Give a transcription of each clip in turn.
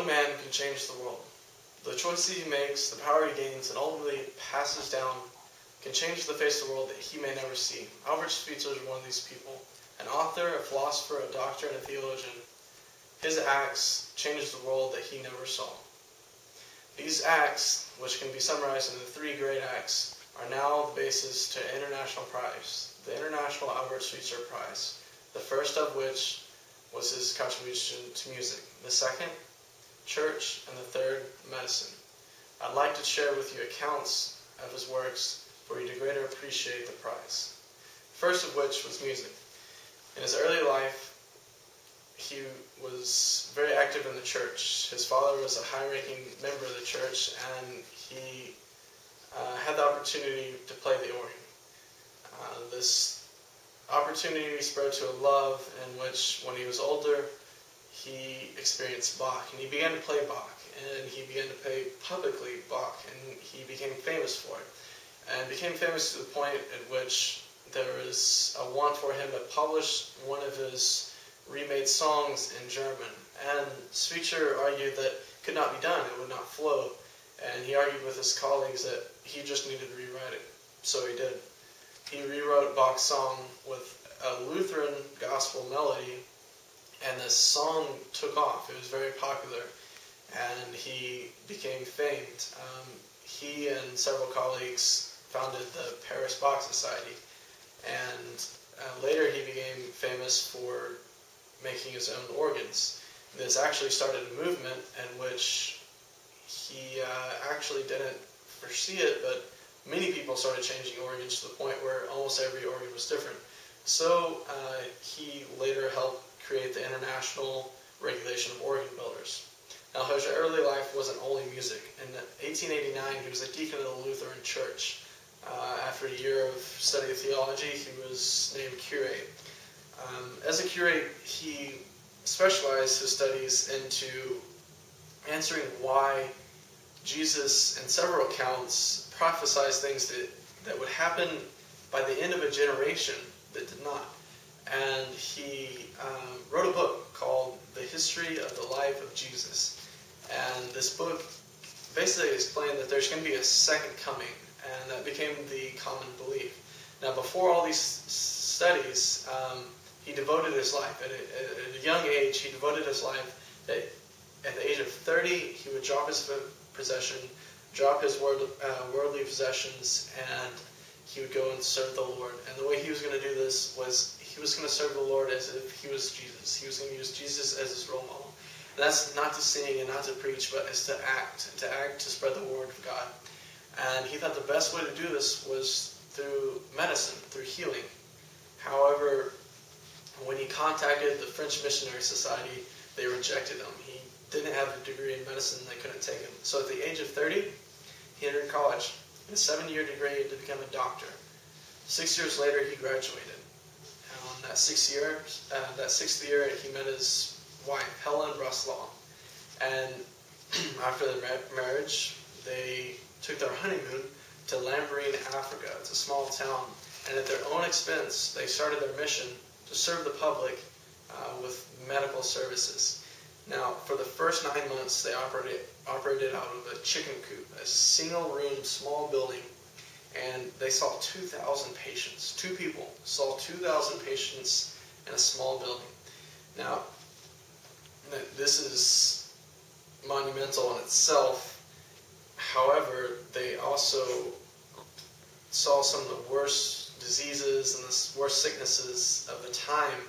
one man can change the world. The choices he makes, the power he gains, and ultimately passes down can change the face of the world that he may never see. Albert Schweitzer is one of these people. An author, a philosopher, a doctor, and a theologian. His acts changed the world that he never saw. These acts, which can be summarized into 3 great acts, are now the basis to an international prize, the International Albert Schweitzer Prize, the first of which was his contribution to music, the second, church, and the third, medicine. I'd like to share with you accounts of his works for you to greater appreciate the prize. First of which was music. In his early life, he was very active in the church. His father was a high-ranking member of the church, and he had the opportunity to play the organ. This opportunity spread to a love in which, when he was older, he experienced Bach, and he began to play Bach, and he began to play publicly Bach, and he became famous for it, and became famous to the point at which there was a want for him to publish one of his remade songs in German. And Schweitzer argued that it could not be done, it would not flow, and he argued with his colleagues that he just needed to rewrite it. So he did. He rewrote Bach's song with a Lutheran gospel melody, and this song took off. It was very popular, and he became famed. He and several colleagues founded the Paris Bach Society, and later he became famous for making his own organs. This actually started a movement in which he actually didn't foresee it, but many people started changing organs to the point where almost every organ was different. So he later helped create the International Regulation of Organ Builders. Now, his early life wasn't only music. In 1889, he was a deacon of the Lutheran Church. After a year of study of theology, he was named curate. As a curate, he specialized his studies into answering why Jesus, in several accounts, prophesied things that would happen by the end of a generation that did not. And he wrote a book called The History of the Life of Jesus. And this book basically explained that there's going to be a second coming, and that became the common belief. Now, before all these studies, he devoted his life. At a young age, he devoted his life. At the age of 30, he would drop his possession, drop his worldly possessions, and he would go and serve the Lord. And the way he was going to do this was he was going to serve the Lord as if he was Jesus. He was going to use Jesus as his role model. And that's not to sing and not to preach, but as to act to spread the word of God. And he thought the best way to do this was through medicine, through healing. However, when he contacted the French Missionary Society, they rejected him. He didn't have a degree in medicine, and they couldn't take him. So at the age of 30, he entered college, a 7-year degree to become a doctor. 6 years later, he graduated. And on that sixth year, he met his wife, Helen Ruslaw. And after their marriage, they took their honeymoon to Lambarene, Africa. It's a small town. And at their own expense, they started their mission to serve the public with medical services. Now, for the first 9 months, they operated out of a chicken coop, a single-room, small building, and they saw 2,000 patients. 2 people saw 2,000 patients in a small building. Now, this is monumental in itself. However, they also saw some of the worst diseases and the worst sicknesses of the time,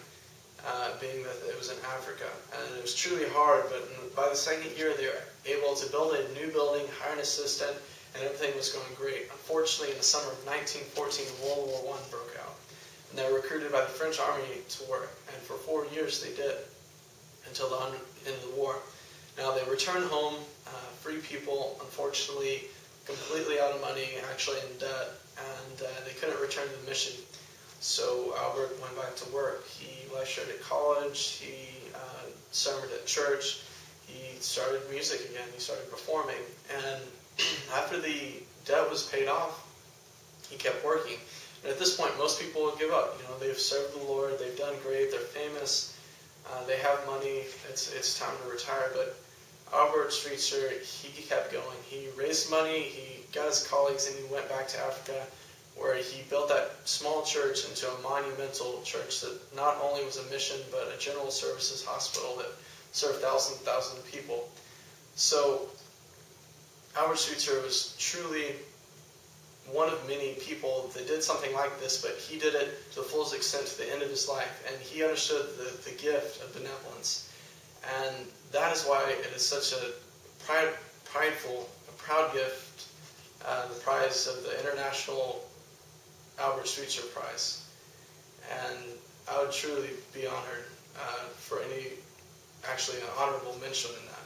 being that it was in Africa. And it was truly hard, but by the second year they were able to build a new building, hire an assistant, and everything was going great. Unfortunately, in the summer of 1914, World War I broke out. And they were recruited by the French army to work. And for 4 years they did, until the end of the war. Now they returned home, free people, unfortunately, completely out of money, actually in debt, and they couldn't return to the mission. So Albert went back to work. He lectured at college, he sermoned at church, he started music again, he started performing, and after the debt was paid off, he kept working. And at this point, most people would give up. You know, they've served the Lord, they've done great, they're famous, they have money, it's time to retire. But Albert Schweitzer, he kept going. He raised money, he got his colleagues, and he went back to Africa, where he built that small church into a monumental church that not only was a mission, but a general services hospital that served thousands and thousands of people. So Albert Schweitzer was truly one of many people that did something like this, but he did it to the fullest extent to the end of his life, and he understood the gift of benevolence. And that is why it is such a proud gift, the prize of the International Albert Schweitzer Prize. And I would truly be honored for actually an honorable mention in that.